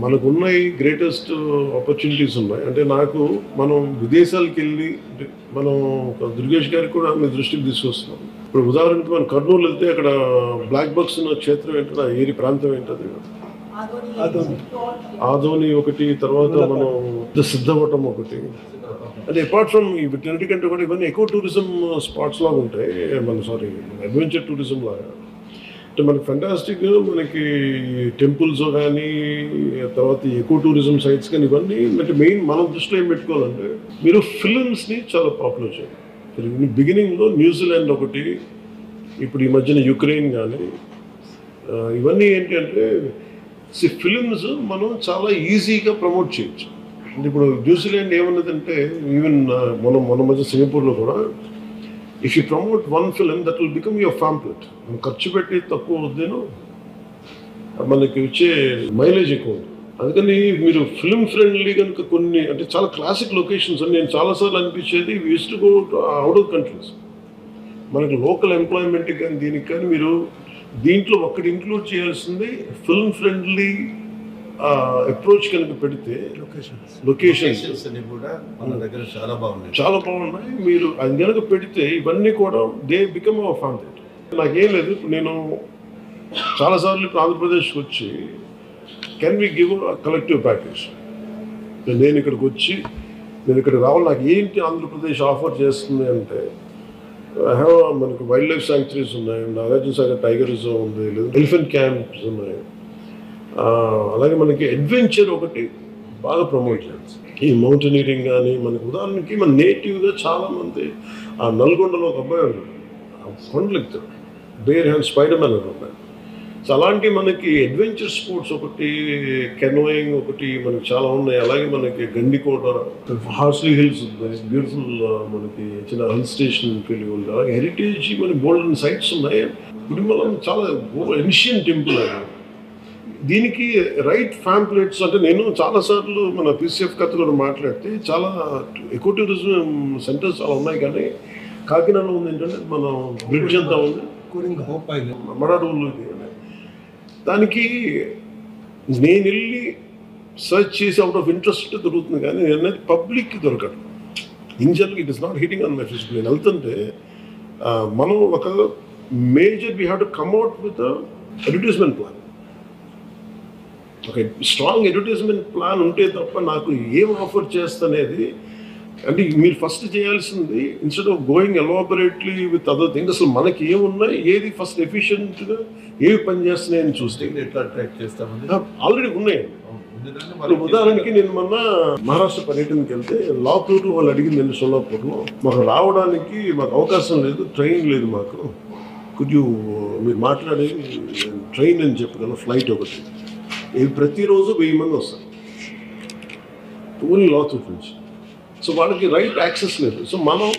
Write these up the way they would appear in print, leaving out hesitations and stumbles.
మనకున్న ఈ greatest opportunities ఉన్నాయి. అంటే నాకు మనం విదేశాలకు వెళ్ళి అంటే మనం ఒక దుర్గేష్ గారికి కూడా మీ దృష్టికి తీసుకొస్తున్నాం. ఇప్పుడు ఉదాహరణకి మనం కర్నూలు వెళ్తే అక్కడ బ్లాక్ బక్స్ ఉన్న క్షేత్రం ఏంటో ఏరి ప్రాంతం ఏంటది ఆదోని ఒకటి, తర్వాత మనం సిద్ధవటం ఒకటి. అంటే అపార్ట్ ఫ్రమ్ వీటన్నిటికంటే కూడా ఇవన్నీ ఎకో టూరిజం స్పాట్స్ లాగా ఉంటాయి. అడ్వెంచర్ టూరిజం లాగా. అంటే మనకి ఫెంటాస్టిక్ మనకి టెంపుల్స్ కానీ తర్వాత ఎకో టూరిజం సైట్స్ కానీ ఇవన్నీ అంటే మెయిన్ మనం దృష్టిలో ఏం పెట్టుకోవాలంటే మీరు ఫిలిమ్స్ని చాలా పాపులర్ చేయాలి. బిగినింగ్లో న్యూజిలాండ్ ఒకటి, ఇప్పుడు ఈ మధ్యన యుక్రెయిన్ కానీ ఇవన్నీ ఏంటి అంటే ఫిలిమ్స్ మనం చాలా ఈజీగా ప్రమోట్ చేయొచ్చు. అంటే ఇప్పుడు న్యూజిలాండ్ ఏమన్నదంటే ఈవెన్ మన మధ్య సింగపూర్లో కూడా if you promote one film that will become your pamphlet. మనం ఖర్చు పెట్టి తక్కువ వద్దేను మనకి వచ్చే మైలేజ్ ఎక్కువ ఉంది. అందుకని మీరు ఫిల్మ్ ఫ్రెండ్లీ కనుక కొన్ని అంటే చాలా క్లాసిక్ లొకేషన్స్ అని నేను చాలాసార్లు అనిపించేది use to go out of countries. మనకి లోకల్ ఎంప్లాయ్మెంట్కి కానీ దీనికి కానీ మీరు దీంట్లో ఒక్కటి ఇంక్లూడ్ చేయాల్సింది ఫిల్మ్ ఫ్రెండ్లీ అప్రోచ్ కనుక పెడితే లొకేషన్స్ అన్ని కూడా మన దగ్గర చాలా బాగున్నాయి. మీరు అది కనుక పెడితే ఇవన్నీ కూడా దే బికమ్ అవర్ ఫాంటెడ్. నాకేం లేదు, ఇప్పుడు నేను చాలాసార్లు ఇప్పుడు ఆంధ్రప్రదేశ్కి వచ్చి can we give collective package. నేను ఇక్కడికి వచ్చి నేను ఇక్కడ రావాలి, నాకు ఏంటి ఆంధ్రప్రదేశ్ ఆఫర్ చేస్తుంది అంటే మనకు వైల్డ్ లైఫ్ శాంక్చురీస్ ఉన్నాయి, నాగార్జున సాగర్ టైగర్ రిజర్వ్ ఉంది, ఎలిఫెంట్ క్యాంప్స్ ఉన్నాయి, అలాగే మనకి అడ్వెంచర్ ఒకటి బాగా ప్రమోట్ చేయాలి. ఈ మౌంటైనీరింగ్ కానీ మనకి ఉదాహరణకి మన నేటివ్గా చాలామంది ఆ నల్గొండలో ఒక అబ్బాయి ఉన్నాడు, కొండలు ఎక్కుతాడు, బేర్ హ్యాండ్ స్పైడర్ మ్యాన్ అని ఉన్నాయి. సో అలాంటి మనకి అడ్వెంచర్ స్పోర్ట్స్ ఒకటి, కెనోయింగ్ ఒకటి మనకి చాలా ఉన్నాయి. అలాగే మనకి గండికోట, హార్స్లీ హిల్స్ ఉంది, బ్యూటిఫుల్ మనకి చిన్న హిల్ స్టేషన్కి వెళ్ళి ఉంది. అలాగే హెరిటేజ్ మనకి గోల్డెన్ సైట్స్ ఉన్నాయి. గుడిమలం చాలా ఏన్షియన్ టెంపుల్ అది. దీనికి రైట్ ఫ్యాంప్లెట్స్ అంటే నేను చాలాసార్లు మన పిసిఎఫ్ కథలో మాట్లాడితే చాలా ఎకో టూరిజం సెంటర్స్ చాలా ఉన్నాయి, కానీ కాకినాడలో ఉంది ఏంటంటే మన బ్రిడ్జ్ అంతా ఉంది మడాడూరులోకి. దానికి నేను వెళ్ళి సర్చ్ చేసి అవుట్ ఆఫ్ ఇంట్రెస్ట్ దొరుకుతుంది, కానీ అనేది పబ్లిక్కి దొరకదు. In general it is not hitting on my face. నేను వెళ్తుంటే మనం ఒక major we have to come out with advertisement plan. ఒక స్ట్రాంగ్ అడ్వర్టైజ్మెంట్ ప్లాన్ ఉంటే తప్ప నాకు ఏం ఆఫర్ చేస్తనేది అంటే మీరు ఫస్ట్ చేయాల్సింది instead of going elaborately with other things అసలు మనకి ఏమున్నాయి, ఏది ఫస్ట్ ఎఫిషియెంట్గా ఏవి పనిచేస్తున్నాయని చూస్తే ఎట్లా ట్రాక్ చేస్తామని ఆల్రెడీ ఉన్నాయండి. ఉదాహరణకి నేను మొన్న మహారాష్ట్ర పర్యటనకి వెళ్తే లాతూరు వాళ్ళు అడిగింది నేను సోలాపూర్లో మాకు రావడానికి మాకు అవకాశం లేదు, ట్రైన్ లేదు మాకు, మీరు మాట్లాడి ట్రైన్ అని చెప్పగలను, ఫ్లైట్ ఒకటి, ఇది ప్రతిరోజు 1000 మంది వస్తారు ఓన్లీ లాతూర్ నుంచి. సో వాళ్ళకి రైట్ యాక్సెస్ లేదు. సో మనం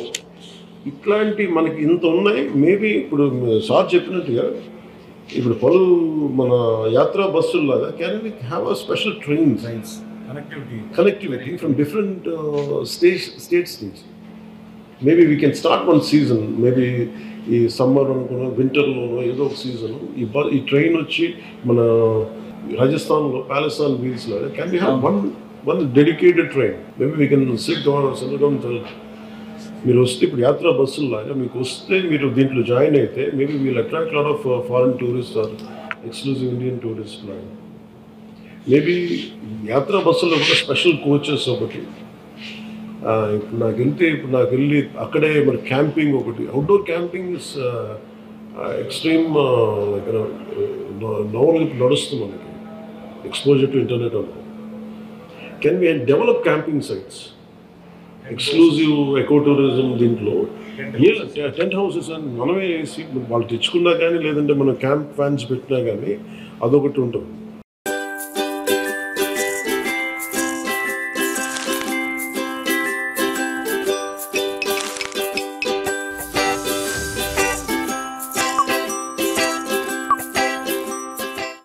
ఇట్లాంటి మనకి ఇంత ఉన్నాయి. మేబీ ఇప్పుడు సార్ చెప్పినట్టుగా ఇప్పుడు మన యాత్రా బస్సుల్లాగా can we have a special train connectivity from different states నుంచి. Maybe we can start one season, maybe ఈ సమ్మర్ అనుకున్న వింటర్లోనో ఏదో ఒక సీజన్ ఈ ట్రైన్ వచ్చి మన రాజస్థాన్లో ప్యాలెస్టాన్ వీల్స్ లాగా can we have one dedicated train. Maybe we can sit down మీరు వస్తే ఇప్పుడు యాత్రా బస్సుల్లాగా మీకు వస్తే మీరు దీంట్లో జాయిన్ అయితే maybe we'll attract lot of foreign tourist or exclusive Indian tourist లాగా. మేబీ యాత్రా బస్సుల్లో కూడా స్పెషల్ కోచెస్ ఒకటి. ఇప్పుడు నాకు వెళ్ళి అక్కడే మరి క్యాంపింగ్ ఒకటి, outdoor camping is extreme novel నడుస్తుంది మనకి, ఎక్స్పోజర్ టు ఇంటర్నెట్ ఉంది. Can we develop camping sites, exclusive eco tourism దీంట్లో టెంట్ హౌసెస్ అని మనమే వేసి వాళ్ళు తెచ్చుకున్నా కానీ లేదంటే మనం క్యాంప్ ఫ్యాన్స్ పెట్టినా కానీ అదొకటి ఉంటుంది.